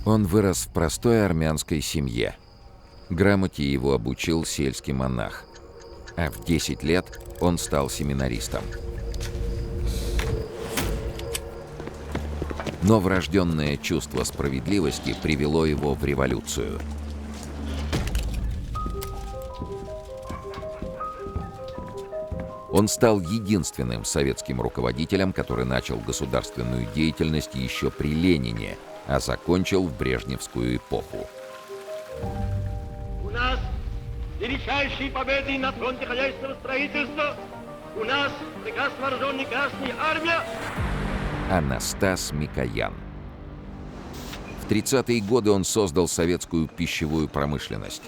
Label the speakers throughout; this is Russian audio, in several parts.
Speaker 1: Он вырос в простой армянской семье. Грамоте его обучил сельский монах, а в 10 лет он стал семинаристом. Но врожденное чувство справедливости привело его в революцию. Он стал единственным советским руководителем, который начал государственную деятельность еще при Ленине, а закончил в брежневскую эпоху.
Speaker 2: У нас величайшие победы на фронте хозяйственного строительства. У нас прекрасно вооруженная Красная Армия.
Speaker 1: Анастас Микоян. В 30-е годы он создал советскую пищевую промышленность.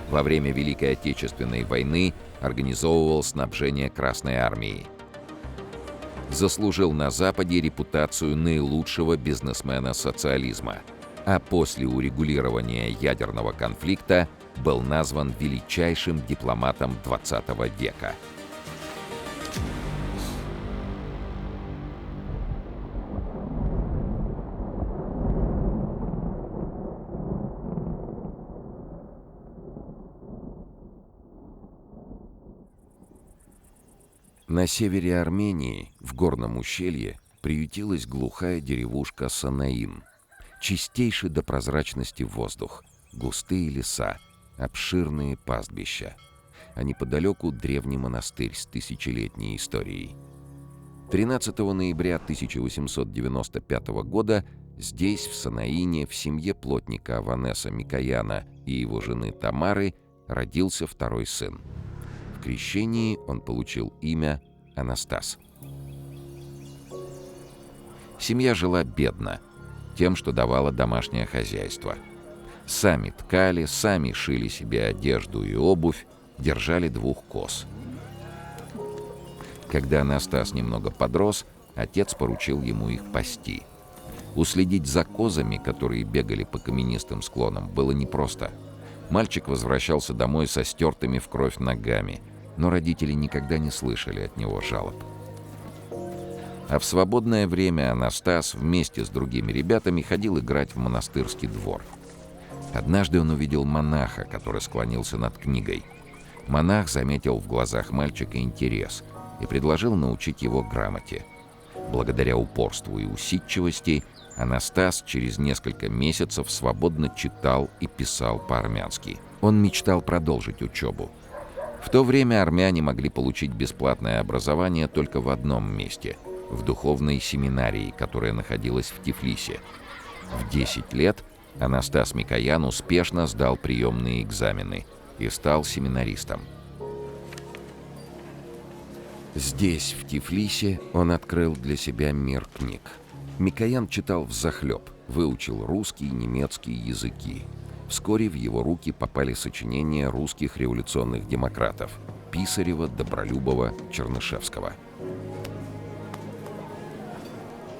Speaker 1: Во время Великой Отечественной войны организовывал снабжение Красной Армии. Заслужил на Западе репутацию наилучшего бизнесмена социализма, а после урегулирования ядерного конфликта был назван величайшим дипломатом XX века. На севере Армении, в горном ущелье, приютилась глухая деревушка Санаин. Чистейший до прозрачности воздух, густые леса, обширные пастбища. А неподалеку древний монастырь с тысячелетней историей. 13 ноября 1895 года здесь, в Санаине, в семье плотника Аванеса Микояна и его жены Тамары, родился второй сын. В крещении он получил имя Анастас. Семья жила бедно, тем, что давало домашнее хозяйство. Сами ткали, сами шили себе одежду и обувь, держали 2 коз. Когда Анастас немного подрос, отец поручил ему их пасти. Уследить за козами, которые бегали по каменистым склонам, было непросто. Мальчик возвращался домой со стертыми в кровь ногами, но родители никогда не слышали от него жалоб. А в свободное время Анастас вместе с другими ребятами ходил играть в монастырский двор. Однажды он увидел монаха, который склонился над книгой. Монах заметил в глазах мальчика интерес и предложил научить его грамоте. Благодаря упорству и усидчивости Анастас через несколько месяцев свободно читал и писал по-армянски. Он мечтал продолжить учебу. В то время армяне могли получить бесплатное образование только в одном месте – в духовной семинарии, которая находилась в Тифлисе. В 10 лет Анастас Микоян успешно сдал приемные экзамены и стал семинаристом. Здесь, в Тифлисе, он открыл для себя мир книг. Микоян читал взахлеб, выучил русский, немецкий языки. Вскоре в его руки попали сочинения русских революционных демократов – Писарева, Добролюбова, Чернышевского.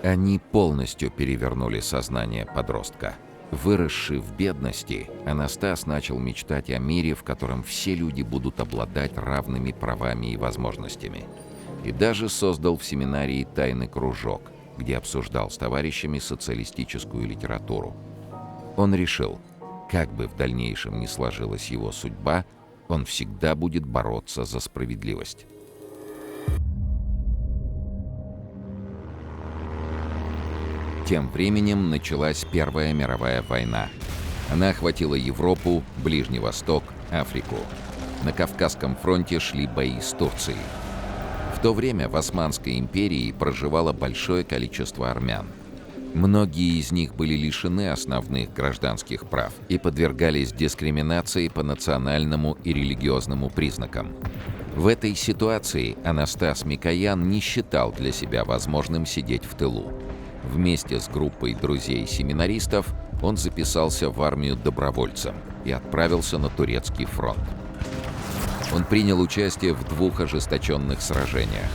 Speaker 1: Они полностью перевернули сознание подростка. Выросший в бедности, Анастас начал мечтать о мире, в котором все люди будут обладать равными правами и возможностями. И даже создал в семинарии тайный кружок, где обсуждал с товарищами социалистическую литературу. Он решил, как бы в дальнейшем ни сложилась его судьба, он всегда будет бороться за справедливость. Тем временем началась Первая мировая война. Она охватила Европу, Ближний Восток, Африку. На Кавказском фронте шли бои с Турцией. В то время в Османской империи проживало большое количество армян. Многие из них были лишены основных гражданских прав и подвергались дискриминации по национальному и религиозному признакам. В этой ситуации Анастас Микоян не считал для себя возможным сидеть в тылу. Вместе с группой друзей-семинаристов он записался в армию добровольцем и отправился на турецкий фронт. Он принял участие в 2 ожесточенных сражениях.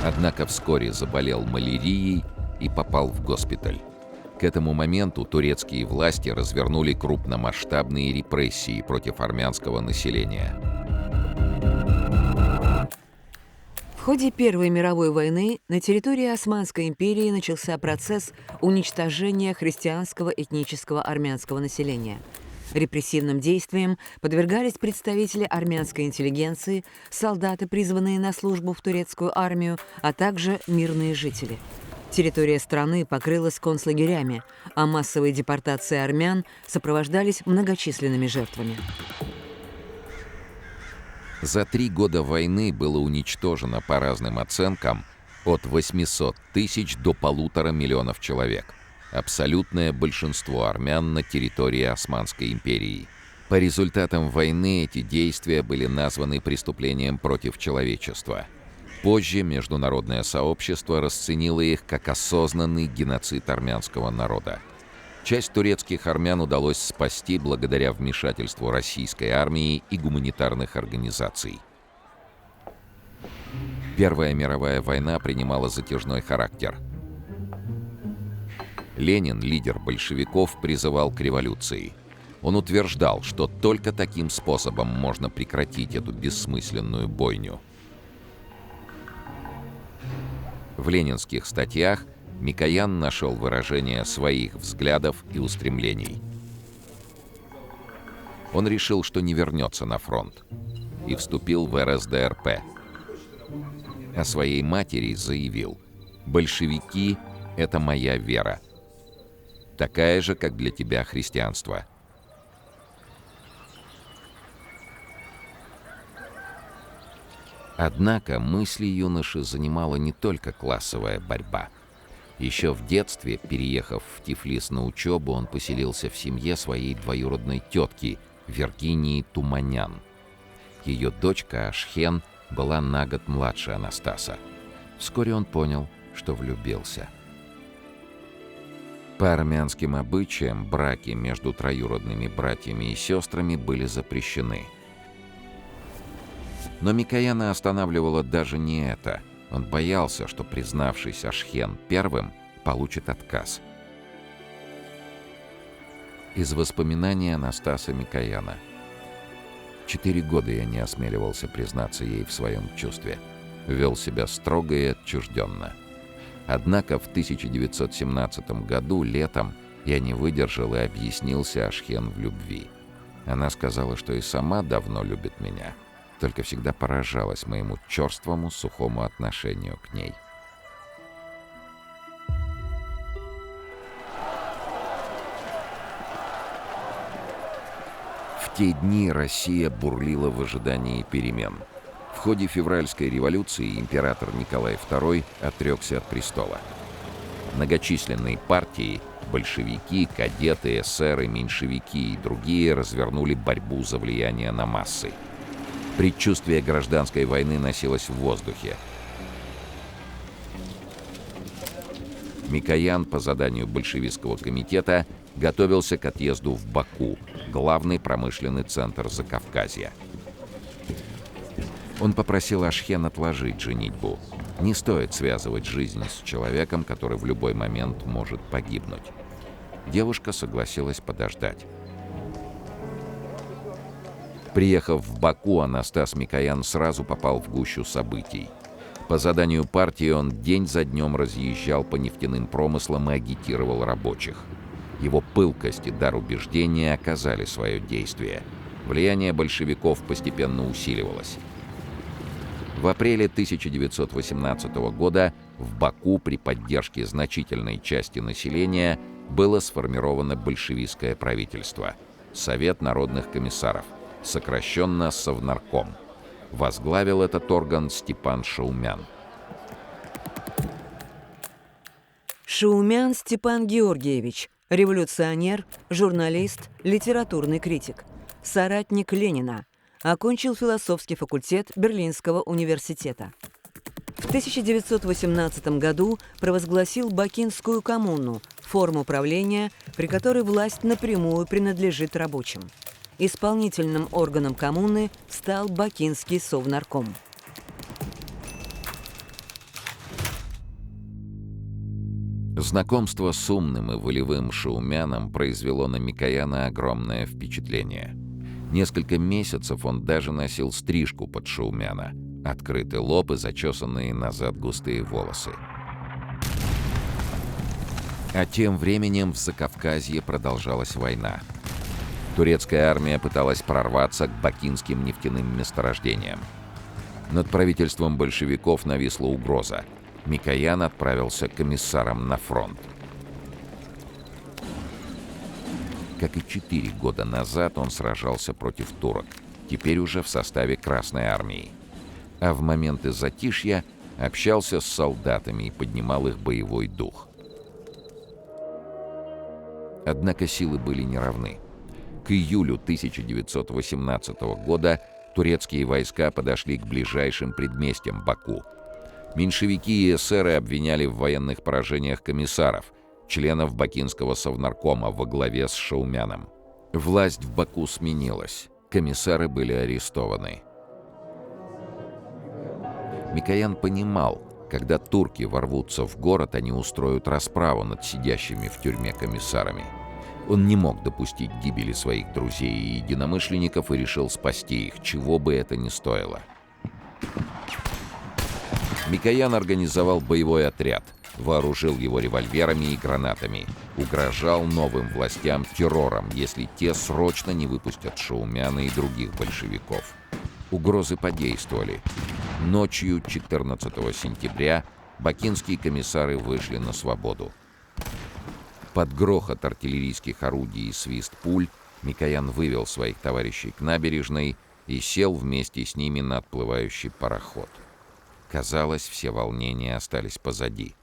Speaker 1: Однако вскоре заболел малярией и попал в госпиталь. К этому моменту турецкие власти развернули крупномасштабные репрессии против армянского населения.
Speaker 3: В ходе Первой мировой войны на территории Османской империи начался процесс уничтожения христианского этнического армянского населения. Репрессивным действиям подвергались представители армянской интеллигенции, солдаты, призванные на службу в турецкую армию, а также мирные жители. Территория страны покрылась концлагерями, а массовые депортации армян сопровождались многочисленными жертвами.
Speaker 1: За 3 года войны было уничтожено, по разным оценкам, от 800 тысяч до 1,5 миллиона человек. Абсолютное большинство армян на территории Османской империи. По результатам войны эти действия были названы преступлением против человечества. Позже международное сообщество расценило их как осознанный геноцид армянского народа. Часть турецких армян удалось спасти благодаря вмешательству российской армии и гуманитарных организаций. Первая мировая война принимала затяжной характер. Ленин, лидер большевиков, призывал к революции. Он утверждал, что только таким способом можно прекратить эту бессмысленную бойню. В ленинских статьях Микоян нашел выражение своих взглядов и устремлений. Он решил, что не вернется на фронт, и вступил в РСДРП. О своей матери заявил: «Большевики — это моя вера, такая же, как для тебя христианство». Однако мысли юноши занимала не только классовая борьба. Еще в детстве, переехав в Тифлис на учебу, он поселился в семье своей двоюродной тетки Виргинии Туманян. Ее дочка Ашхен была на год младше Анастаса. Вскоре он понял, что влюбился. По армянским обычаям браки между троюродными братьями и сестрами были запрещены. Но Микояна останавливало даже не это. Он боялся, что, признавшись Ашхен первым, получит отказ. Из воспоминаний Анастаса Микояна. 4 года я не осмеливался признаться ей в своем чувстве. Вел себя строго и отчужденно. Однако в 1917 году, летом, я не выдержал и объяснился Ашхен в любви. Она сказала, что и сама давно любит меня, только всегда поражалась моему черствому, сухому отношению к ней. В те дни Россия бурлила в ожидании перемен. В ходе февральской революции император Николай II отрекся от престола. Многочисленные партии – большевики, кадеты, эсеры, меньшевики и другие – развернули борьбу за влияние на массы. Предчувствие гражданской войны носилось в воздухе. Микоян по заданию большевистского комитета готовился к отъезду в Баку, главный промышленный центр Закавказья. Он попросил Ашхен отложить женитьбу. Не стоит связывать жизнь с человеком, который в любой момент может погибнуть. Девушка согласилась подождать. Приехав в Баку, Анастас Микоян сразу попал в гущу событий. По заданию партии он день за днем разъезжал по нефтяным промыслам и агитировал рабочих. Его пылкость и дар убеждения оказали свое действие. Влияние большевиков постепенно усиливалось. В апреле 1918 года в Баку при поддержке значительной части населения было сформировано большевистское правительство – Совет народных комиссаров, сокращенно Совнарком. Возглавил этот орган Степан Шаумян.
Speaker 3: Шаумян Степан Георгиевич, революционер, журналист, литературный критик, соратник Ленина, окончил философский факультет Берлинского университета. В 1918 году провозгласил Бакинскую коммуну, форму правления, при которой власть напрямую принадлежит рабочим. Исполнительным органом коммуны стал Бакинский совнарком.
Speaker 1: Знакомство с умным и волевым Шаумяном произвело на Микояна огромное впечатление. Несколько месяцев он даже носил стрижку под Шаумяна, открытый лоб и зачесанные назад густые волосы. А тем временем в Закавказье продолжалась война. Турецкая армия пыталась прорваться к бакинским нефтяным месторождениям. Над правительством большевиков нависла угроза. Микоян отправился комиссаром на фронт. Как и 4 года назад, он сражался против турок, теперь уже в составе Красной армии. А в моменты затишья общался с солдатами и поднимал их боевой дух. Однако силы были неравны. К июлю 1918 года турецкие войска подошли к ближайшим предместьям Баку. Меньшевики и эсеры обвиняли в военных поражениях комиссаров, членов Бакинского совнаркома во главе с Шаумяном. Власть в Баку сменилась, комиссары были арестованы. Микоян понимал, когда турки ворвутся в город, они устроят расправу над сидящими в тюрьме комиссарами. Он не мог допустить гибели своих друзей и единомышленников и решил спасти их, чего бы это ни стоило. Микоян организовал боевой отряд, вооружил его револьверами и гранатами, угрожал новым властям террором, если те срочно не выпустят Шаумяна и других большевиков. Угрозы подействовали. Ночью 14 сентября бакинские комиссары вышли на свободу. Под грохот артиллерийских орудий и свист пуль Микоян вывел своих товарищей к набережной и сел вместе с ними на отплывающий пароход. Казалось, все волнения остались позади.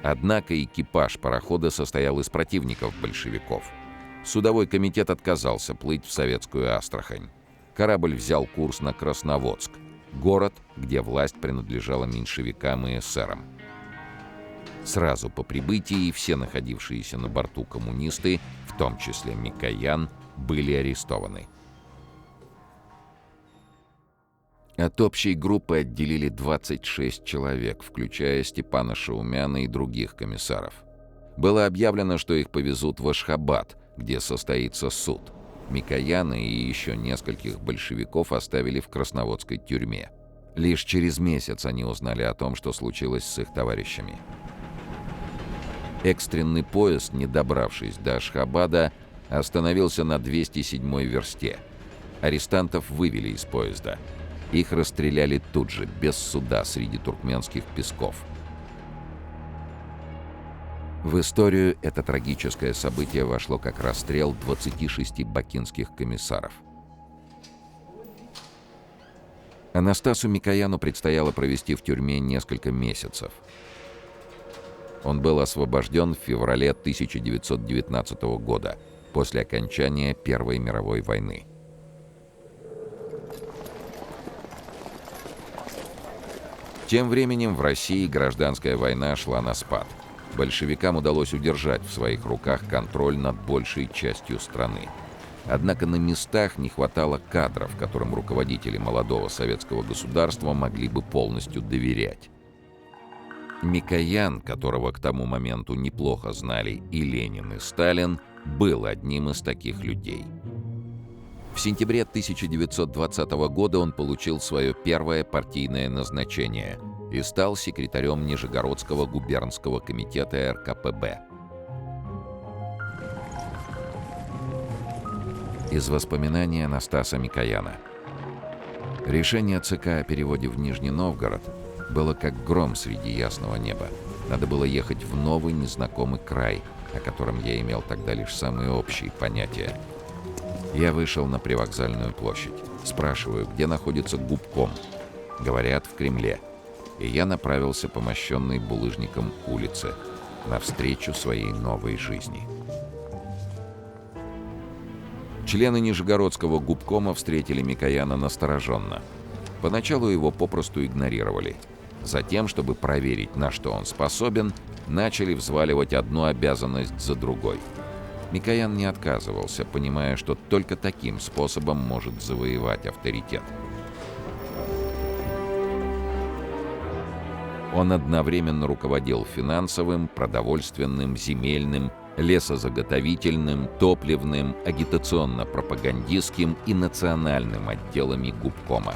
Speaker 1: Однако экипаж парохода состоял из противников большевиков. Судовой комитет отказался плыть в советскую Астрахань. Корабль взял курс на Красноводск, город, где власть принадлежала меньшевикам и эсерам. Сразу по прибытии все находившиеся на борту коммунисты, в том числе Микоян, были арестованы. От общей группы отделили 26 человек, включая Степана Шаумяна и других комиссаров. Было объявлено, что их повезут в Ашхабад, где состоится суд. Микояна и еще нескольких большевиков оставили в Красноводской тюрьме. Лишь через месяц они узнали о том, что случилось с их товарищами. Экстренный поезд, не добравшись до Ашхабада, остановился на 207-й версте. Арестантов вывели из поезда. Их расстреляли тут же, без суда, среди туркменских песков. В историю это трагическое событие вошло как расстрел 26 бакинских комиссаров. Анастасу Микояну предстояло провести в тюрьме несколько месяцев. Он был освобожден в феврале 1919 года, после окончания Первой мировой войны. Тем временем в России гражданская война шла на спад. Большевикам удалось удержать в своих руках контроль над большей частью страны. Однако на местах не хватало кадров, которым руководители молодого советского государства могли бы полностью доверять. Микоян, которого к тому моменту неплохо знали и Ленин, и Сталин, был одним из таких людей. В сентябре 1920 года он получил свое первое партийное назначение и стал секретарем Нижегородского губернского комитета РКПБ. Из воспоминаний Анастаса Микояна. Решение ЦК о переводе в Нижний Новгород было как гром среди ясного неба. Надо было ехать в новый незнакомый край, о котором я имел тогда лишь самые общие понятия. Я вышел на привокзальную площадь. Спрашиваю, где находится губком. Говорят, в Кремле. И я направился по мощенной булыжником улице навстречу своей новой жизни. Члены Нижегородского губкома встретили Микояна настороженно. Поначалу его попросту игнорировали. Затем, чтобы проверить, на что он способен, начали взваливать одну обязанность за другой. Микоян не отказывался, понимая, что только таким способом может завоевать авторитет. Он одновременно руководил финансовым, продовольственным, земельным лесозаготовительным, топливным, агитационно-пропагандистским и национальным отделами губкома.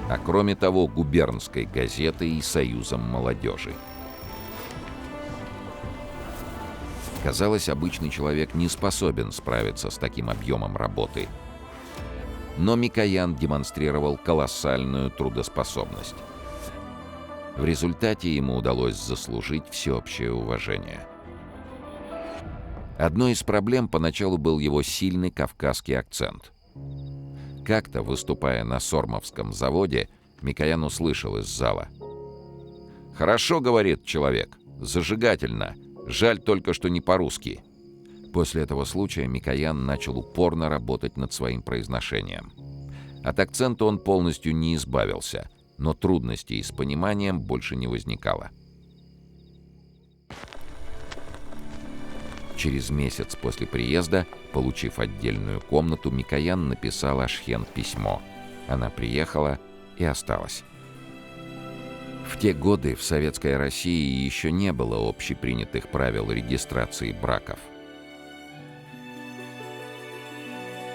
Speaker 1: А кроме того, губернской газетой и союзом молодежи. Казалось, обычный человек не способен справиться с таким объемом работы. Но Микоян демонстрировал колоссальную трудоспособность. В результате ему удалось заслужить всеобщее уважение. Одной из проблем поначалу был его сильный кавказский акцент. Как-то, выступая на Сормовском заводе, Микоян услышал из зала: «Хорошо, — говорит человек, — зажигательно. Жаль только, что не по-русски». После этого случая Микоян начал упорно работать над своим произношением. От акцента он полностью не избавился, но трудностей с пониманием больше не возникало. Через месяц после приезда, получив отдельную комнату, Микоян написал Ашхен письмо. Она приехала и осталась. В те годы в Советской России еще не было общепринятых правил регистрации браков.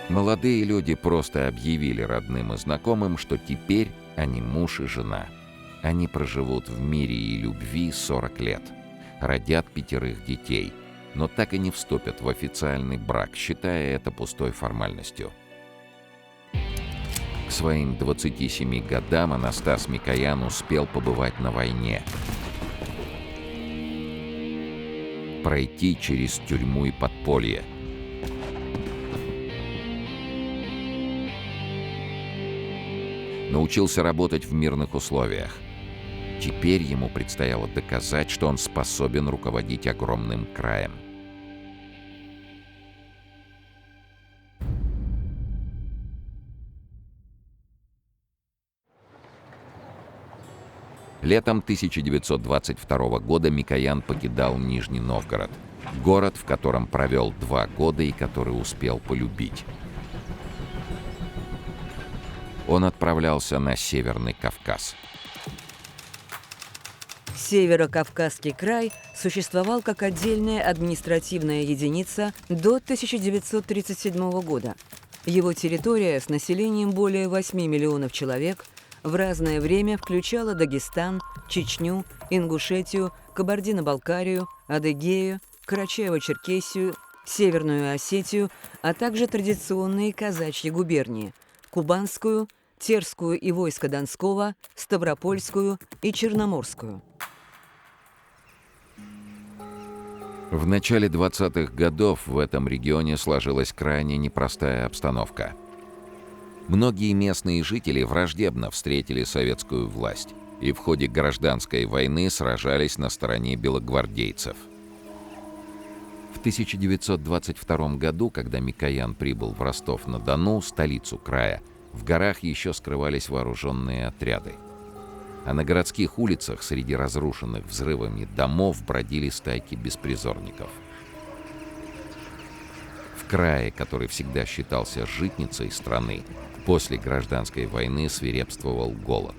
Speaker 1: Молодые люди просто объявили родным и знакомым, что теперь они муж и жена. Они проживут в мире и любви 40 лет, родят 5 детей, но так и не вступят в официальный брак, считая это пустой формальностью. К своим 27 годам Анастас Микоян успел побывать на войне, пройти через тюрьму и подполье, научился работать в мирных условиях. Теперь ему предстояло доказать, что он способен руководить огромным краем. Летом 1922 года Микоян покидал Нижний Новгород, город, в котором провел 2 года и который успел полюбить. Он отправлялся на Северный Кавказ.
Speaker 3: Северо-Кавказский край существовал как отдельная административная единица до 1937 года. Его территория с населением более 8 миллионов человек в разное время включала Дагестан, Чечню, Ингушетию, Кабардино-Балкарию, Адыгею, Карачаево-Черкесию, Северную Осетию, а также традиционные казачьи губернии – Кубанскую, Терскую и войско Донского, Ставропольскую и Черноморскую.
Speaker 1: В начале 20-х годов в этом регионе сложилась крайне непростая обстановка. Многие местные жители враждебно встретили советскую власть и в ходе гражданской войны сражались на стороне белогвардейцев. В 1922 году, когда Микоян прибыл в Ростов-на-Дону, столицу края, в горах еще скрывались вооруженные отряды. А на городских улицах среди разрушенных взрывами домов бродили стайки беспризорников. В крае, который всегда считался житницей страны, после гражданской войны свирепствовал голод.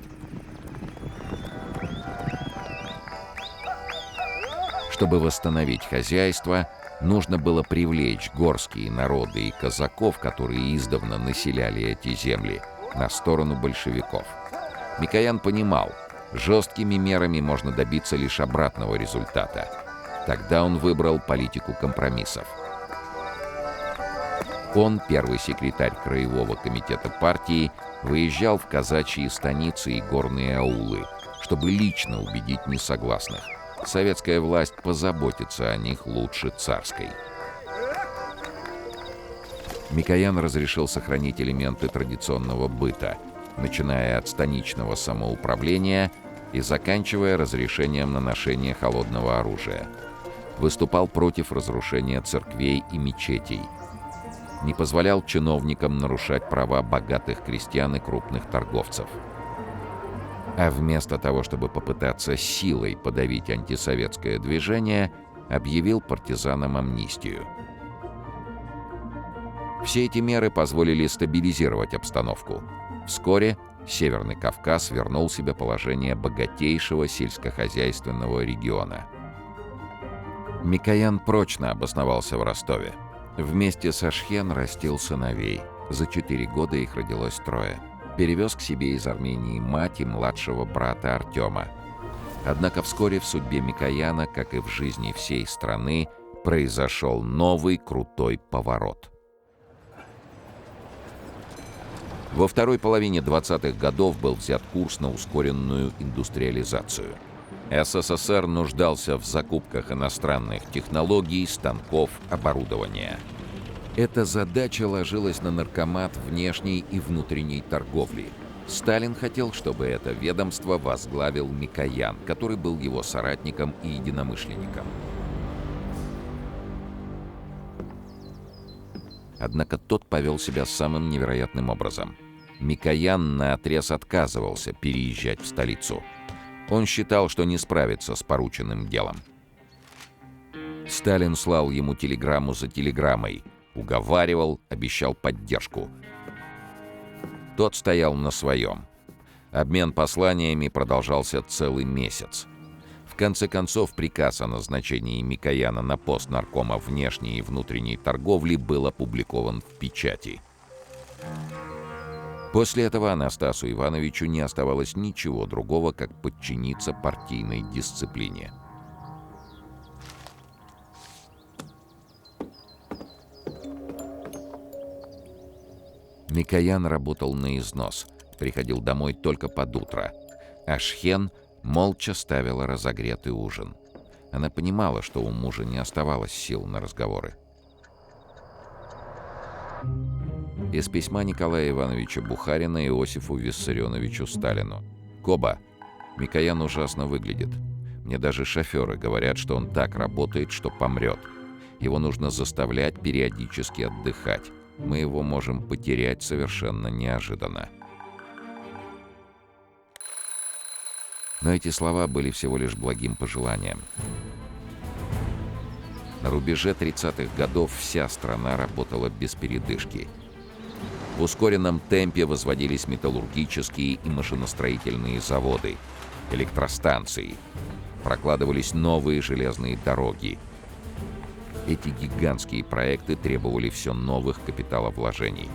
Speaker 1: Чтобы восстановить хозяйство, нужно было привлечь горские народы и казаков, которые издавна населяли эти земли, на сторону большевиков. Микоян понимал, жесткими мерами можно добиться лишь обратного результата. Тогда он выбрал политику компромиссов. Он, первый секретарь Краевого комитета партии, выезжал в казачьи станицы и горные аулы, чтобы лично убедить несогласных. Советская власть позаботится о них лучше царской. Микоян разрешил сохранить элементы традиционного быта, начиная от станичного самоуправления и заканчивая разрешением на ношение холодного оружия. Выступал против разрушения церквей и мечетей. Не позволял чиновникам нарушать права богатых крестьян и крупных торговцев. А вместо того, чтобы попытаться силой подавить антисоветское движение, объявил партизанам амнистию. Все эти меры позволили стабилизировать обстановку. Вскоре Северный Кавказ вернул себе положение богатейшего сельскохозяйственного региона. Микоян прочно обосновался в Ростове. Вместе со Ашхен растил сыновей. За 4 года их родилось 3. Перевез к себе из Армении мать и младшего брата Артема. Однако вскоре в судьбе Микояна, как и в жизни всей страны, произошел новый крутой поворот. Во второй половине 20-х годов был взят курс на ускоренную индустриализацию. СССР нуждался в закупках иностранных технологий, станков, оборудования. Эта задача ложилась на наркомат внешней и внутренней торговли. Сталин хотел, чтобы это ведомство возглавил Микоян, который был его соратником и единомышленником. Однако тот повел себя самым невероятным образом. Микоян наотрез отказывался переезжать в столицу. Он считал, что не справится с порученным делом. Сталин слал ему телеграмму за телеграммой, уговаривал, обещал поддержку. Тот стоял на своем. Обмен посланиями продолжался целый месяц. В конце концов, приказ о назначении Микояна на пост наркома внешней и внутренней торговли был опубликован в печати. После этого Анастасу Ивановичу не оставалось ничего другого, как подчиниться партийной дисциплине. Микоян работал на износ, приходил домой только под утро. Ашхен молча ставила разогретый ужин. Она понимала, что у мужа не оставалось сил на разговоры. Из письма Николая Ивановича Бухарина Иосифу Виссарионовичу Сталину. «Коба, Микоян ужасно выглядит. Мне даже шоферы говорят, что он так работает, что помрет. Его нужно заставлять периодически отдыхать. Мы его можем потерять совершенно неожиданно». Но эти слова были всего лишь благим пожеланием. На рубеже 30-х годов вся страна работала без передышки. В ускоренном темпе возводились металлургические и машиностроительные заводы, электростанции, прокладывались новые железные дороги. Эти гигантские проекты требовали все новых капиталовложений.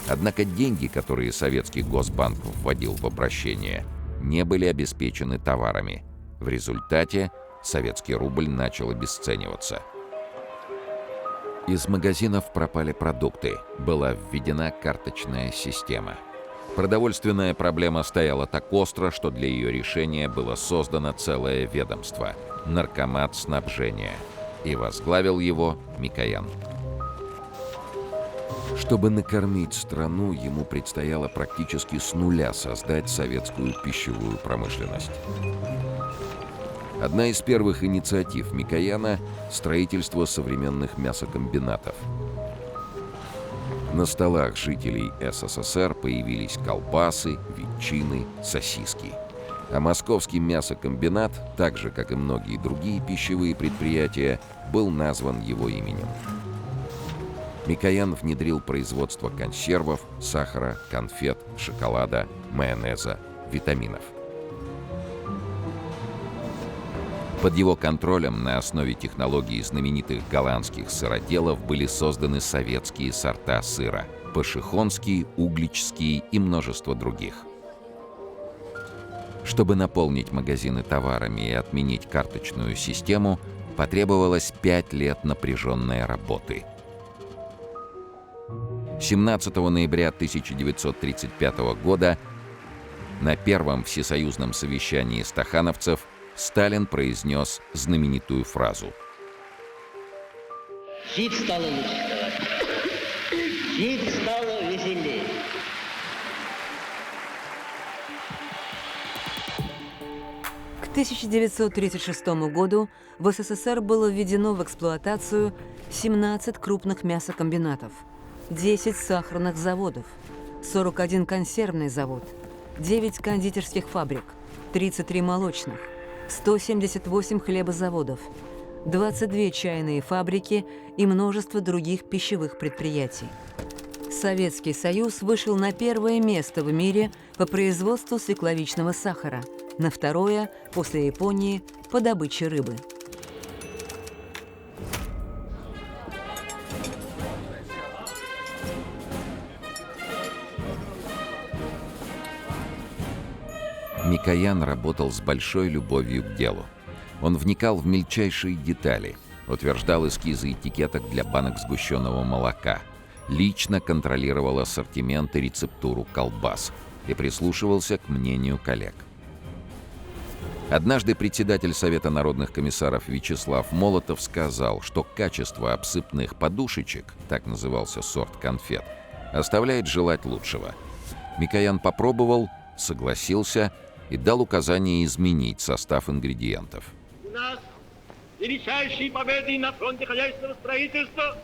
Speaker 1: Однако деньги, которые советский Госбанк вводил в обращение, не были обеспечены товарами. В результате советский рубль начал обесцениваться. Из магазинов пропали продукты, была введена карточная система. Продовольственная проблема стояла так остро, что для ее решения было создано целое ведомство – Наркомат снабжения, и возглавил его Микоян. Чтобы накормить страну, ему предстояло практически с нуля создать советскую пищевую промышленность. Одна из первых инициатив Микояна – строительство современных мясокомбинатов. На столах жителей СССР появились колбасы, ветчины, сосиски. А московский мясокомбинат, так же, как и многие другие пищевые предприятия, был назван его именем. Микоян внедрил производство консервов, сахара, конфет, шоколада, майонеза, витаминов. Под его контролем на основе технологий знаменитых голландских сыроделов были созданы советские сорта сыра – пашихонский, угличский и множество других. Чтобы наполнить магазины товарами и отменить карточную систему, потребовалось 5 лет напряженной работы. 17 ноября 1935 года на первом всесоюзном совещании стахановцев Сталин произнес знаменитую фразу:
Speaker 4: «Жить стало лучше, товарищи. Жить стало веселее».
Speaker 3: К 1936 году в СССР было введено в эксплуатацию 17 крупных мясокомбинатов, 10 сахарных заводов, 41 консервный завод, 9 кондитерских фабрик, 33 молочных, 178 хлебозаводов, 22 чайные фабрики и множество других пищевых предприятий. Советский Союз вышел на первое место в мире по производству свекловичного сахара, на второе, после Японии, по добыче рыбы.
Speaker 1: Микоян работал с большой любовью к делу. Он вникал в мельчайшие детали, утверждал эскизы этикеток для банок сгущенного молока, лично контролировал ассортимент и рецептуру колбас и прислушивался к мнению коллег. Однажды председатель Совета народных комиссаров Вячеслав Молотов сказал, что качество обсыпных подушечек, так назывался сорт конфет, оставляет желать лучшего. Микоян попробовал, согласился и дал указание изменить состав ингредиентов.
Speaker 2: У нас величайшие победы на фронте хозяйственного строительства.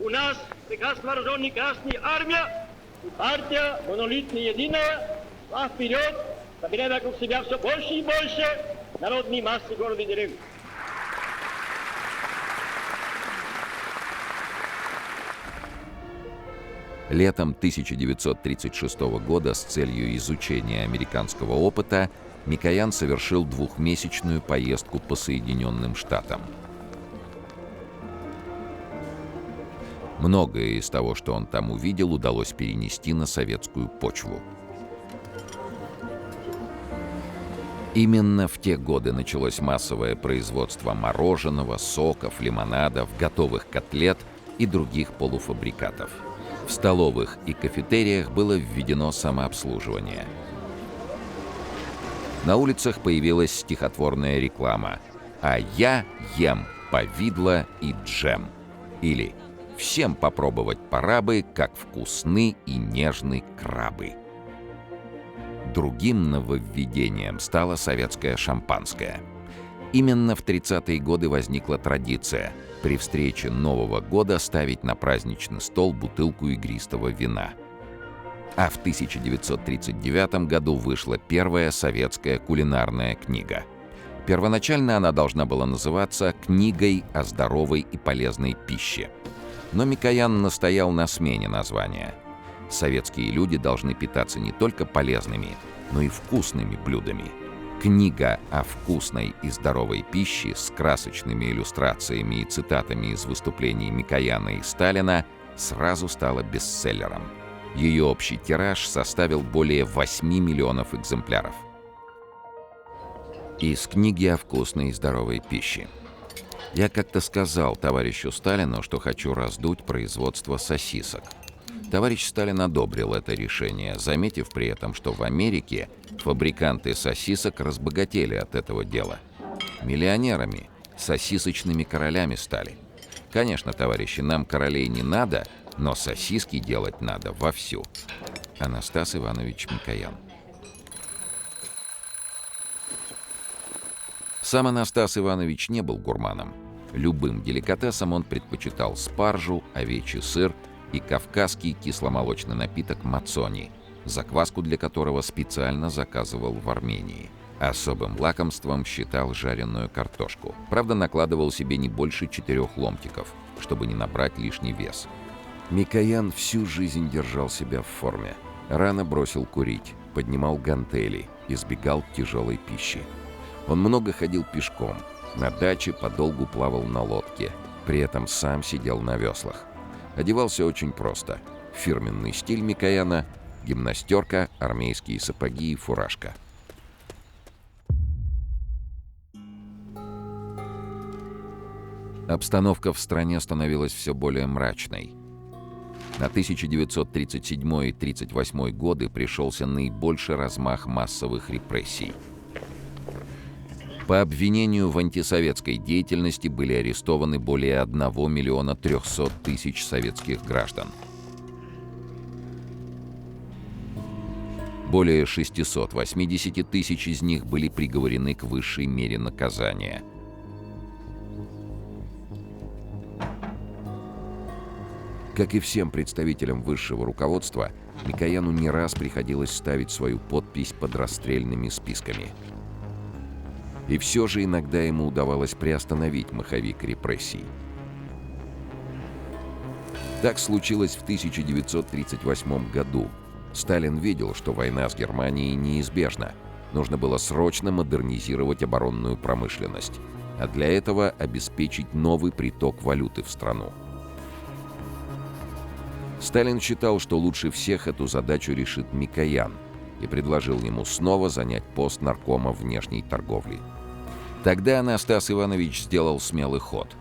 Speaker 2: У нас прекрасно вооруженная Красная Армия и партия монолитная единая. А вперед, собирая вокруг себя все больше и больше народные массы города и деревни.
Speaker 1: Летом 1936 года с целью изучения американского опыта Микоян совершил двухмесячную поездку по Соединенным Штатам. Многое из того, что он там увидел, удалось перенести на советскую почву. Именно в те годы началось массовое производство мороженого, соков, лимонадов, готовых котлет и других полуфабрикатов. В столовых и кафетериях было введено самообслуживание. На улицах появилась стихотворная реклама «А я ем повидло и джем» или «Всем попробовать пора бы, как вкусны и нежны крабы». Другим нововведением стало советское шампанское. Именно в 30-е годы возникла традиция при встрече Нового года ставить на праздничный стол бутылку игристого вина. А в 1939 году вышла первая советская кулинарная книга. Первоначально она должна была называться «Книгой о здоровой и полезной пище». Но Микоян настоял на смене названия. Советские люди должны питаться не только полезными, но и вкусными блюдами. Книга о вкусной и здоровой пище с красочными иллюстрациями и цитатами из выступлений Микояна и Сталина сразу стала бестселлером. Ее общий тираж составил более 8 миллионов экземпляров. Из книги о вкусной и здоровой пище. Я как-то сказал товарищу Сталину, что хочу раздуть производство сосисок. Товарищ Сталин одобрил это решение, заметив при этом, что в Америке фабриканты сосисок разбогатели от этого дела. Миллионерами, сосисочными королями стали. Конечно, товарищи, нам королей не надо, но сосиски делать надо вовсю. Анастас Иванович Микоян. Сам Анастас Иванович не был гурманом. Любым деликатесом он предпочитал спаржу, овечий сыр и кавказский кисломолочный напиток мацони, закваску для которого специально заказывал в Армении. Особым лакомством считал жареную картошку. Правда, накладывал себе не больше 4 ломтиков, чтобы не набрать лишний вес. Микоян всю жизнь держал себя в форме. Рано бросил курить, поднимал гантели, избегал тяжелой пищи. Он много ходил пешком, на даче подолгу плавал на лодке, при этом сам сидел на веслах. Одевался очень просто. Фирменный стиль Микояна — гимнастерка, армейские сапоги и фуражка. Обстановка в стране становилась все более мрачной. На 1937 и 1938 годы пришелся наибольший размах массовых репрессий. По обвинению в антисоветской деятельности были арестованы более 1 миллиона 300 тысяч советских граждан. Более 680 тысяч из них были приговорены к высшей мере наказания. Как и всем представителям высшего руководства, Микояну не раз приходилось ставить свою подпись под расстрельными списками. И все же иногда ему удавалось приостановить маховик репрессий. Так случилось в 1938 году. Сталин видел, что война с Германией неизбежна, Нужно было срочно модернизировать оборонную промышленность, а для этого обеспечить новый приток валюты в страну. Сталин считал, что лучше всех эту задачу решит Микоян, и предложил ему снова занять пост наркома внешней торговли. Тогда Анастас Иванович сделал смелый ход.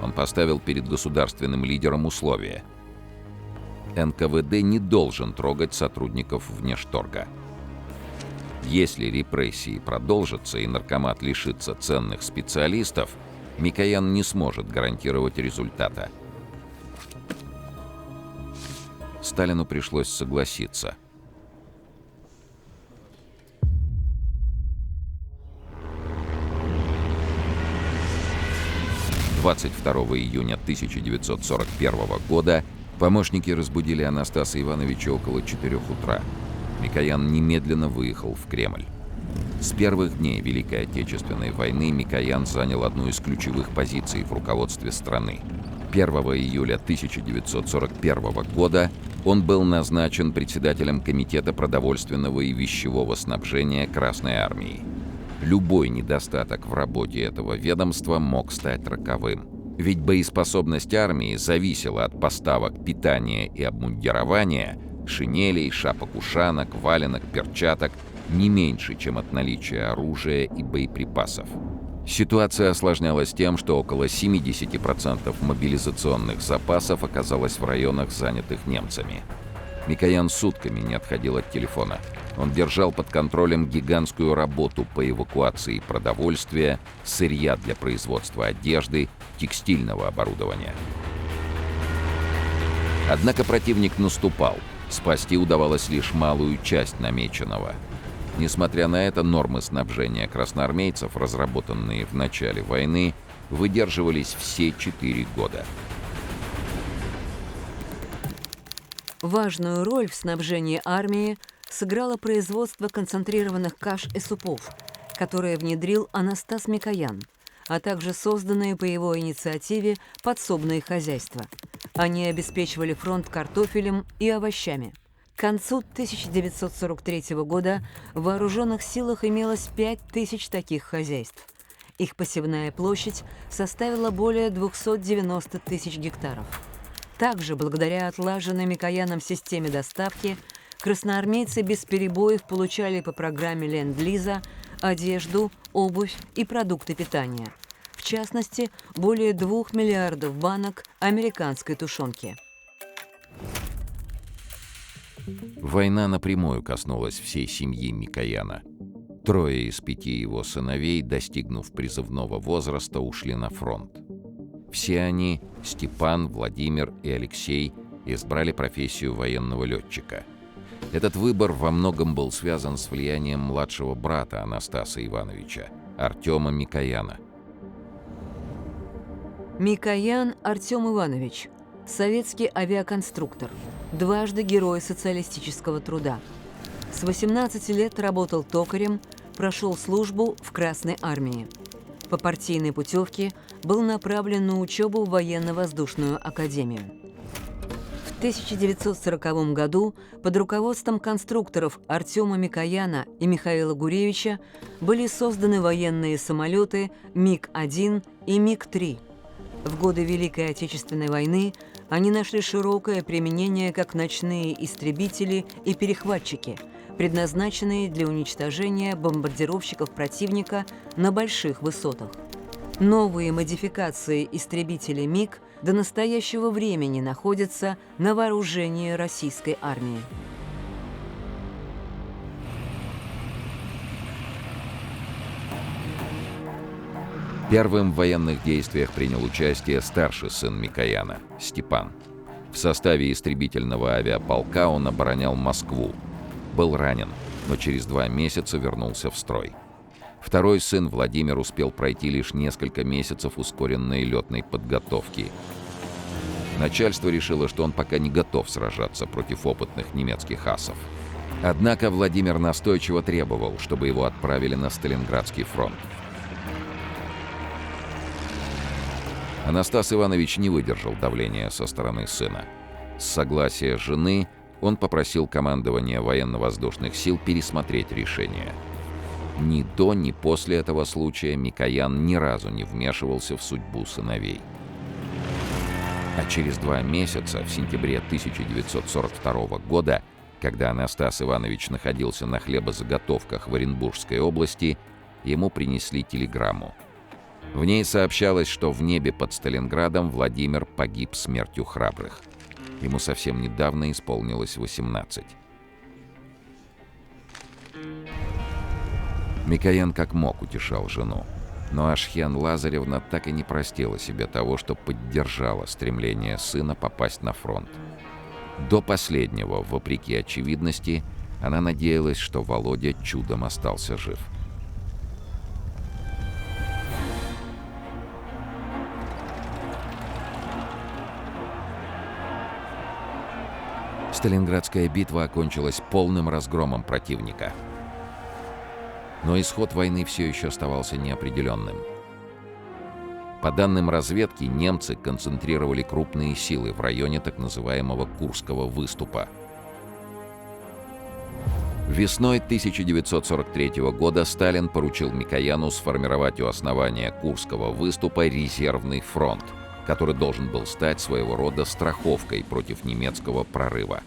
Speaker 1: Он поставил перед государственным лидером условие: НКВД не должен трогать сотрудников внешторга. Если репрессии продолжатся и наркомат лишится ценных специалистов, Микоян не сможет гарантировать результата. Сталину пришлось согласиться. — 22 июня 1941 года помощники разбудили Анастаса Ивановича около 4 утра. Микоян немедленно выехал в Кремль. С первых дней Великой Отечественной войны Микоян занял одну из ключевых позиций в руководстве страны. 1 июля 1941 года он был назначен председателем Комитета продовольственного и вещевого снабжения Красной Армии. Любой недостаток в работе этого ведомства мог стать роковым. Ведь боеспособность армии зависела от поставок питания и обмундирования, шинелей, шапок-ушанок, валенок, перчаток, не меньше, чем от наличия оружия и боеприпасов. Ситуация осложнялась тем, что около 70% мобилизационных запасов оказалось в районах, занятых немцами. Микоян сутками не отходил от телефона. Он держал под контролем гигантскую работу по эвакуации продовольствия, сырья для производства одежды, текстильного оборудования. Однако противник наступал. Спасти удавалось лишь малую часть намеченного. Несмотря на это, нормы снабжения красноармейцев, разработанные в начале войны, выдерживались все 4 года.
Speaker 3: Важную роль в снабжении армии сыграло производство концентрированных каш и супов, которое внедрил Анастас Микоян, а также созданные по его инициативе подсобные хозяйства. Они обеспечивали фронт картофелем и овощами. К концу 1943 года в вооруженных силах имелось 5000 таких хозяйств. Их посевная площадь составила более 290 тысяч гектаров. Также, благодаря отлаженной Микояном системе доставки, красноармейцы без перебоев получали по программе Ленд-Лиза одежду, обувь и продукты питания. В частности, более 2 миллиардов банок американской тушенки.
Speaker 1: Война напрямую коснулась всей семьи Микояна. 3 из 5 его сыновей, достигнув призывного возраста, ушли на фронт. Все они, Степан, Владимир и Алексей, избрали профессию военного летчика. Этот выбор во многом был связан с влиянием младшего брата Анастаса Ивановича, Артема Микояна.
Speaker 3: Микоян Артем Иванович, советский авиаконструктор, дважды Герой социалистического труда. С 18 лет работал токарем, прошел службу в Красной армии. По партийной путевке был направлен на учебу в военно-воздушную академию. В 1940 году под руководством конструкторов Артема Микояна и Михаила Гуревича были созданы военные самолеты МиГ-1 и МиГ-3. В годы Великой Отечественной войны они нашли широкое применение как ночные истребители и перехватчики, предназначенные для уничтожения бомбардировщиков противника на больших высотах. Новые модификации истребителей МиГ до настоящего времени находятся на вооружении российской армии.
Speaker 1: Первым в военных действиях принял участие старший сын Микояна, Степан. В составе истребительного авиаполка он оборонял Москву. Был ранен, но через 2 месяца вернулся в строй. Второй сын Владимир успел пройти лишь несколько месяцев ускоренной летной подготовки. Начальство решило, что он пока не готов сражаться против опытных немецких асов. Однако Владимир настойчиво требовал, чтобы его отправили на Сталинградский фронт. Анастас Иванович не выдержал давления со стороны сына. С согласия жены Он попросил командование военно-воздушных сил пересмотреть решение. Ни до, ни после этого случая Микоян ни разу не вмешивался в судьбу сыновей. А через 2 месяца, в сентябре 1942 года, когда Анастас Иванович находился на хлебозаготовках в Оренбургской области, ему принесли телеграмму. В ней сообщалось, что в небе под Сталинградом Владимир погиб смертью храбрых. Ему совсем недавно исполнилось 18. Микоян как мог утешал жену, но Ашхен Лазаревна так и не простила себе того, что поддержала стремление сына попасть на фронт. До последнего, вопреки очевидности, она надеялась, что Володя чудом остался жив. Сталинградская битва окончилась полным разгромом противника. Но исход войны все еще оставался неопределенным. По данным разведки, немцы концентрировали крупные силы в районе так называемого Курского выступа. Весной 1943 года Сталин поручил Микояну сформировать у основания Курского выступа резервный фронт, который должен был стать своего рода страховкой против немецкого прорыва.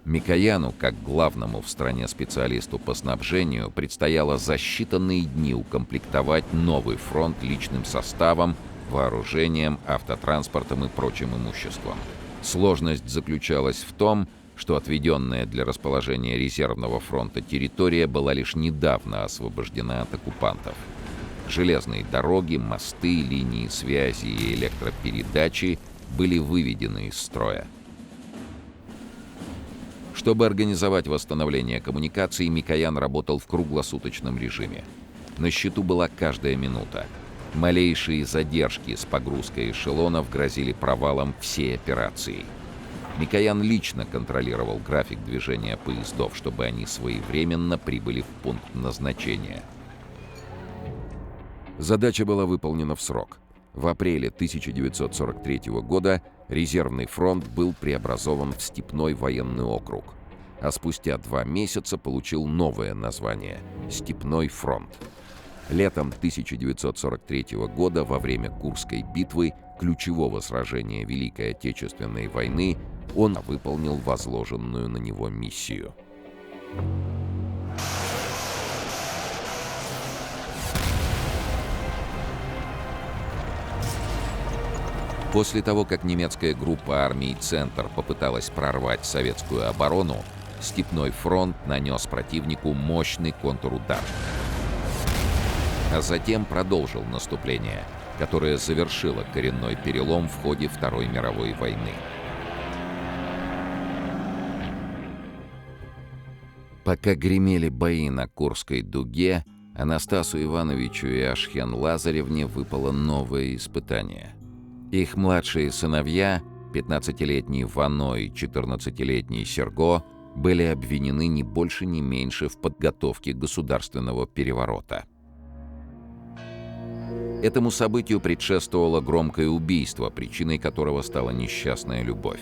Speaker 1: Микояну, как главному в стране специалисту по снабжению, предстояло за считанные дни укомплектовать новый фронт личным составом, вооружением, автотранспортом и прочим имуществом. Сложность заключалась в том, что отведенная для расположения резервного фронта территория была лишь недавно освобождена от оккупантов. Железные дороги, мосты, линии связи и электропередачи были выведены из строя. Чтобы организовать восстановление коммуникаций, Микоян работал в круглосуточном режиме. На счету была каждая минута. Малейшие задержки с погрузкой эшелонов грозили провалом всей операции. Микоян лично контролировал график движения поездов, чтобы они своевременно прибыли в пункт назначения. Задача была выполнена в срок. В апреле 1943 года резервный фронт был преобразован в Степной военный округ, а спустя 2 месяца получил новое название – Степной фронт. Летом 1943 года, во время Курской битвы, ключевого сражения Великой Отечественной войны, он выполнил возложенную на него миссию. После того, как немецкая группа армий «Центр» попыталась прорвать советскую оборону, Степной фронт нанес противнику мощный контрудар. А затем продолжил наступление, которое завершило коренной перелом в ходе Второй мировой войны. Пока гремели бои на Курской дуге, Анастасу Ивановичу и Ашхен Лазаревне выпало новое испытание. Их младшие сыновья, 15-летний Вано и 14-летний Серго, были обвинены ни больше ни меньше в подготовке государственного переворота. Этому событию предшествовало громкое убийство, причиной которого стала несчастная любовь.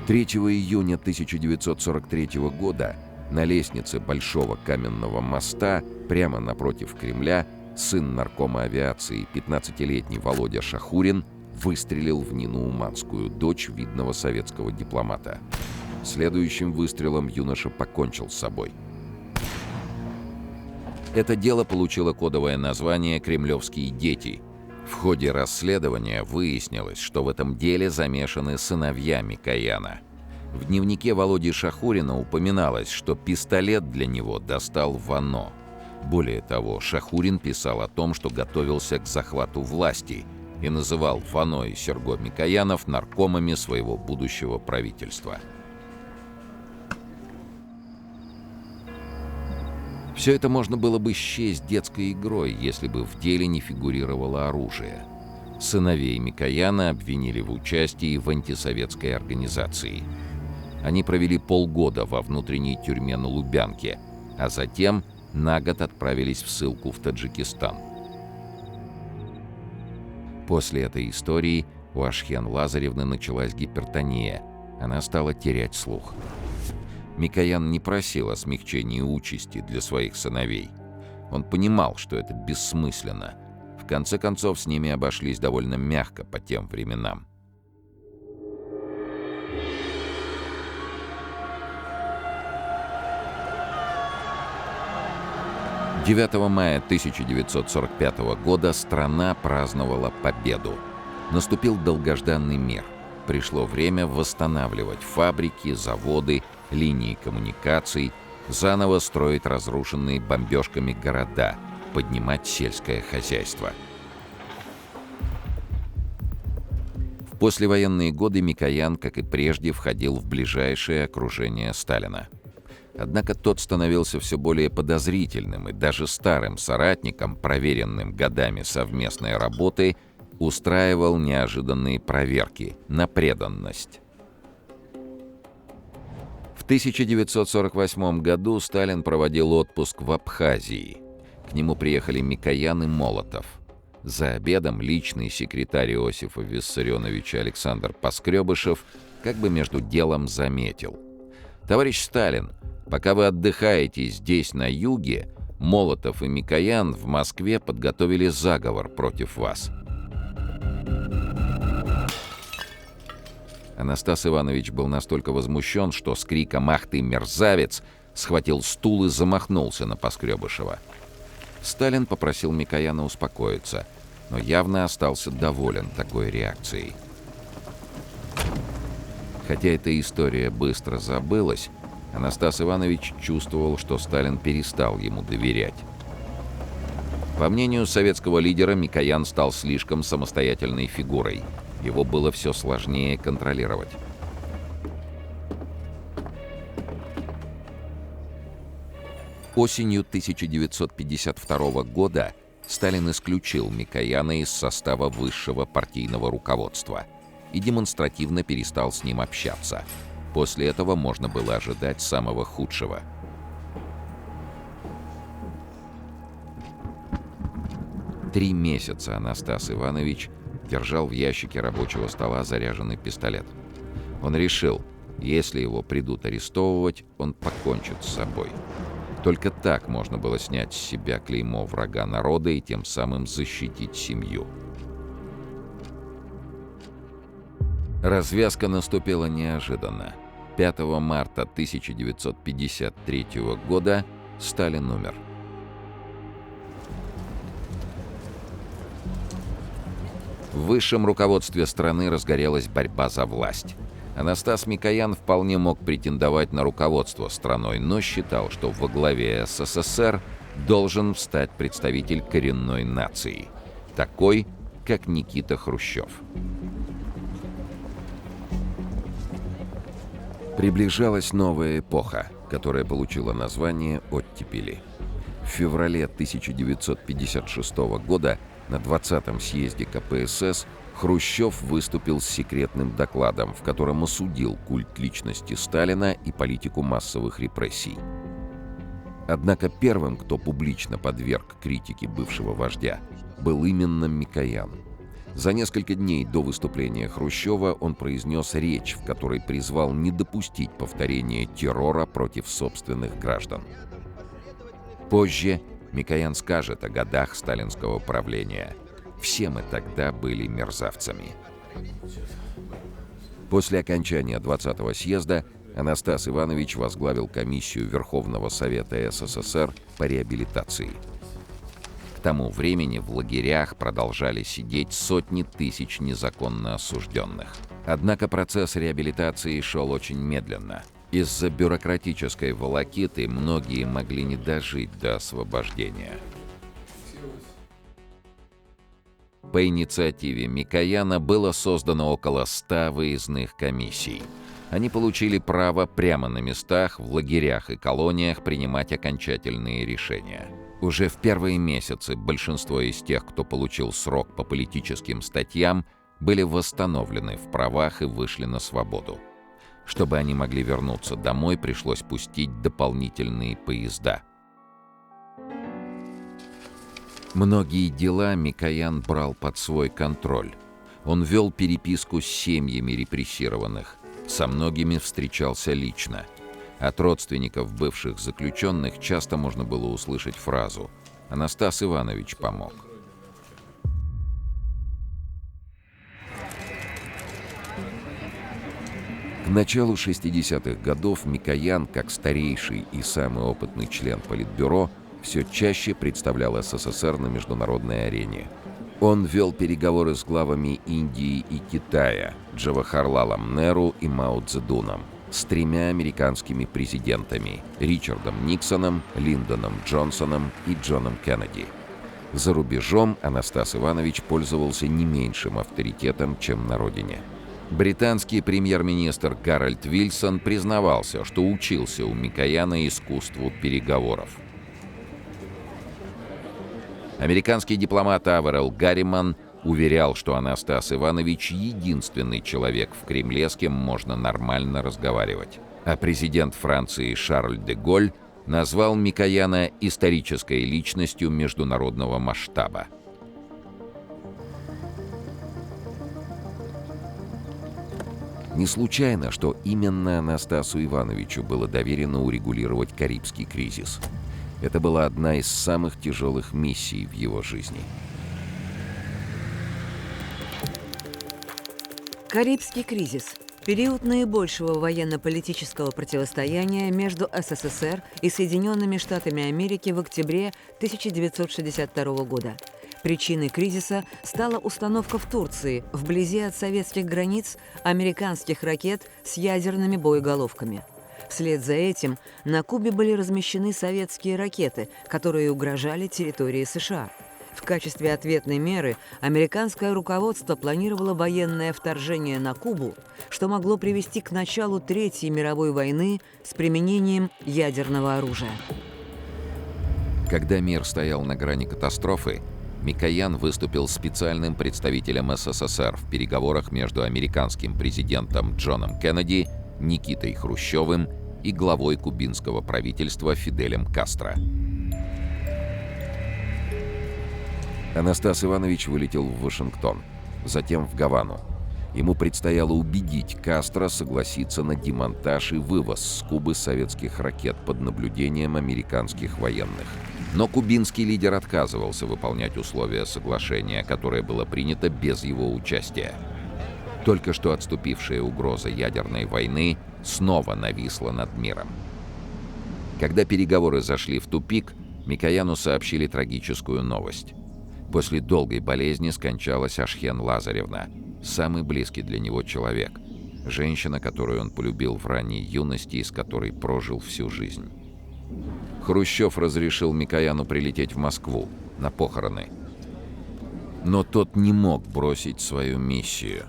Speaker 1: 3 июня 1943 года на лестнице Большого каменного моста, прямо напротив Кремля, сын наркома авиации, 15-летний Володя Шахурин, выстрелил в Нину Уманскую, дочь видного советского дипломата. Следующим выстрелом юноша покончил с собой. Это дело получило кодовое название «Кремлевские дети». В ходе расследования выяснилось, что в этом деле замешаны сыновья Микояна. В дневнике Володи Шахурина упоминалось, что пистолет для него достал Вано. Более того, Шахурин писал о том, что готовился к захвату власти и называл Вано и Серго Микоянов наркомами своего будущего правительства. Все это можно было бы счесть детской игрой, если бы в деле не фигурировало оружие. Сыновей Микояна обвинили в участии в антисоветской организации. Они провели полгода во внутренней тюрьме на Лубянке, а затем на год отправились в ссылку в Таджикистан. После этой истории у Ашхен Лазаревны началась гипертония, она стала терять слух. Микоян не просил о смягчении участи для своих сыновей. Он понимал, что это бессмысленно. В конце концов, с ними обошлись довольно мягко по тем временам. «9 мая 1945 года страна праздновала победу. Наступил долгожданный мир. Пришло время восстанавливать фабрики, заводы, линии коммуникаций, заново строить разрушенные бомбежками города, поднимать сельское хозяйство. В послевоенные годы Микоян, как и прежде, входил в ближайшее окружение Сталина. Однако тот становился все более подозрительным, и даже старым соратникам, проверенным годами совместной работы, устраивал неожиданные проверки на преданность. В 1948 году Сталин проводил отпуск в Абхазии. К нему приехали Микоян и Молотов. За обедом личный секретарь Иосифа Виссарионовича Александр Поскребышев как бы между делом заметил: «Товарищ Сталин, пока вы отдыхаете здесь, на юге, Молотов и Микоян в Москве подготовили заговор против вас». Анастас Иванович был настолько возмущен, что с криком «Ах ты, мерзавец!» схватил стул и замахнулся на Поскребышева. Сталин попросил Микояна успокоиться, но явно остался доволен такой реакцией. Хотя эта история быстро забылась, Анастас Иванович чувствовал, что Сталин перестал ему доверять. По мнению советского лидера, Микоян стал слишком самостоятельной фигурой. Его было все сложнее контролировать. Осенью 1952 года Сталин исключил Микояна из состава высшего партийного руководства и демонстративно перестал с ним общаться. После этого можно было ожидать самого худшего. Три месяца Анастас Иванович держал в ящике рабочего стола заряженный пистолет. Он решил, если его придут арестовывать, он покончит с собой. Только так можно было снять с себя клеймо врага народа и тем самым защитить семью. Развязка наступила неожиданно. 5 марта 1953 года Сталин умер. В высшем руководстве страны разгорелась борьба за власть. Анастас Микоян вполне мог претендовать на руководство страной, но считал, что во главе СССР должен встать представитель коренной нации, такой, как Никита Хрущев. Приближалась новая эпоха, которая получила название «Оттепели». В феврале 1956 года на 20-м съезде КПСС Хрущев выступил с секретным докладом, в котором осудил культ личности Сталина и политику массовых репрессий. Однако первым, кто публично подверг критике бывшего вождя, был именно Микоян. За несколько дней до выступления Хрущева он произнес речь, в которой призвал не допустить повторения террора против собственных граждан. Позже Микоян скажет о годах сталинского правления: «Все мы тогда были мерзавцами». После окончания 20-го съезда Анастас Иванович возглавил комиссию Верховного Совета СССР по реабилитации. К тому времени в лагерях продолжали сидеть сотни тысяч незаконно осужденных. Однако процесс реабилитации шел очень медленно. Из-за бюрократической волокиты многие могли не дожить до освобождения. По инициативе Микояна было создано около 100 выездных комиссий. Они получили право прямо на местах, в лагерях и колониях принимать окончательные решения. Уже в первые месяцы большинство из тех, кто получил срок по политическим статьям, были восстановлены в правах и вышли на свободу. Чтобы они могли вернуться домой, пришлось пустить дополнительные поезда. Многие дела Микоян брал под свой контроль. Он вел переписку с семьями репрессированных, Со многими встречался лично. От родственников бывших заключенных часто можно было услышать фразу «Анастас Иванович помог». К началу 60-х годов Микоян, как старейший и самый опытный член Политбюро, все чаще представлял СССР на международной арене. Он вел переговоры с главами Индии и Китая, Джавахарлалом Неру и Мао Цзэдуном, с 3 американскими президентами – Ричардом Никсоном, Линдоном Джонсоном и Джоном Кеннеди. За рубежом Анастас Иванович пользовался не меньшим авторитетом, чем на родине. Британский премьер-министр Гарольд Вильсон признавался, что учился у Микояна искусству переговоров. Американский дипломат Аверелл Гарриман уверял, что Анастас Иванович — единственный человек в Кремле, с кем можно нормально разговаривать. А президент Франции Шарль де Голль назвал Микояна исторической личностью международного масштаба. Не случайно, что именно Анастасу Ивановичу было доверено урегулировать Карибский кризис. Это была одна из самых тяжелых миссий в его жизни.
Speaker 3: Карибский кризис – период наибольшего военно-политического противостояния между СССР и Соединенными Штатами Америки в октябре 1962 года. Причиной кризиса стала установка в Турции, вблизи от советских границ, американских ракет с ядерными боеголовками. Вслед за этим на Кубе были размещены советские ракеты, которые угрожали территории США. В качестве ответной меры американское руководство планировало военное вторжение на Кубу, что могло привести к началу Третьей мировой войны с применением ядерного оружия.
Speaker 1: Когда мир стоял на грани катастрофы, Микоян выступил специальным представителем СССР в переговорах между американским президентом Джоном Кеннеди, Никитой Хрущевым и главой кубинского правительства Фиделем Кастро. Анастас Иванович вылетел в Вашингтон, затем в Гавану. Ему предстояло убедить Кастро согласиться на демонтаж и вывоз с Кубы советских ракет под наблюдением американских военных. Но кубинский лидер отказывался выполнять условия соглашения, которое было принято без его участия. Только что отступившая угроза ядерной войны снова нависла над миром. Когда переговоры зашли в тупик, Микояну сообщили трагическую новость. После долгой болезни скончалась Ашхен Лазаревна, самый близкий для него человек, женщина, которую он полюбил в ранней юности и с которой прожил всю жизнь. Хрущев разрешил Микояну прилететь в Москву на похороны. Но тот не мог бросить свою миссию,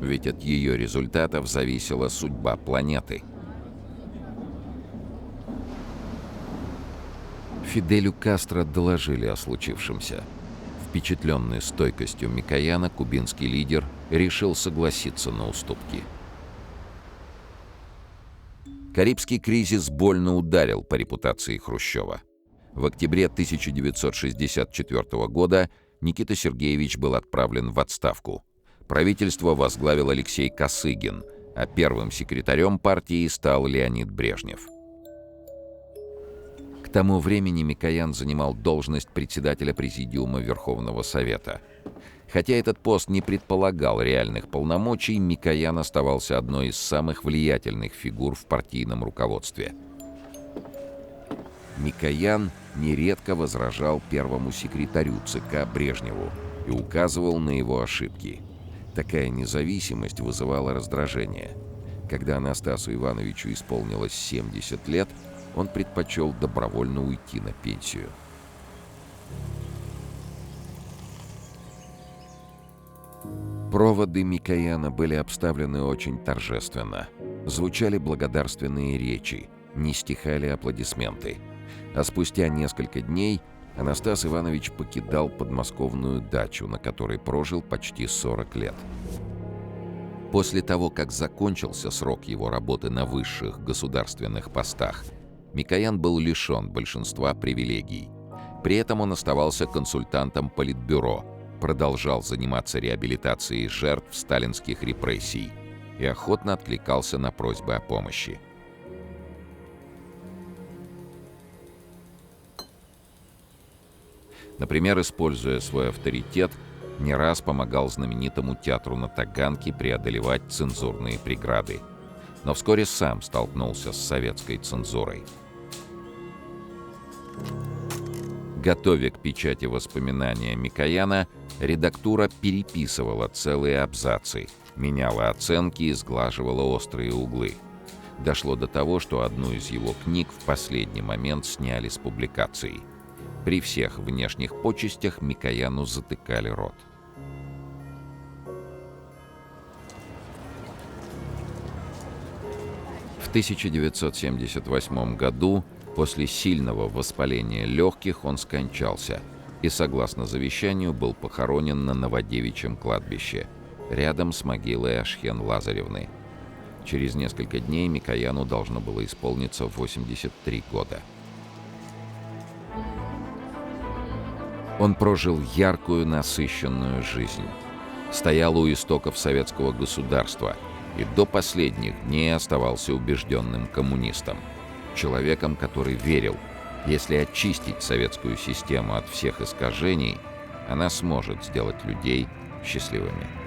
Speaker 1: ведь от ее результатов зависела судьба планеты. Фиделю Кастро доложили о случившемся. Впечатленный стойкостью Микояна, кубинский лидер решил согласиться на уступки. Карибский кризис больно ударил по репутации Хрущева. В октябре 1964 года Никита Сергеевич был отправлен в отставку. Правительство возглавил Алексей Косыгин, а первым секретарем партии стал Леонид Брежнев. К тому времени Микоян занимал должность председателя Президиума Верховного Совета. Хотя этот пост не предполагал реальных полномочий, Микоян оставался одной из самых влиятельных фигур в партийном руководстве. Микоян нередко возражал первому секретарю ЦК Брежневу и указывал на его ошибки. Такая независимость вызывала раздражение. Когда Анастасу Ивановичу исполнилось 70 лет, он предпочел добровольно уйти на пенсию. Проводы Микояна были обставлены очень торжественно. Звучали благодарственные речи, не стихали аплодисменты. А спустя несколько дней Анастас Иванович покидал подмосковную дачу, на которой прожил почти 40 лет. После того, как закончился срок его работы на высших государственных постах, Микоян был лишен большинства привилегий. При этом он оставался консультантом Политбюро, продолжал заниматься реабилитацией жертв сталинских репрессий и охотно откликался на просьбы о помощи. Например, используя свой авторитет, не раз помогал знаменитому театру на Таганке преодолевать цензурные преграды. Но вскоре сам столкнулся с советской цензурой. Готовя к печати воспоминания Микояна, редактура переписывала целые абзацы, меняла оценки и сглаживала острые углы. Дошло до того, что одну из его книг в последний момент сняли с публикацией. При всех внешних почестях Микояну затыкали рот. В 1978 году после сильного воспаления легких он скончался и, согласно завещанию, был похоронен на Новодевичьем кладбище, рядом с могилой Ашхен Лазаревны. Через несколько дней Микояну должно было исполниться 83 года. Он прожил яркую, насыщенную жизнь. Стоял у истоков советского государства и до последних дней оставался убежденным коммунистом. Человеком, который верил, если очистить советскую систему от всех искажений, она сможет сделать людей счастливыми.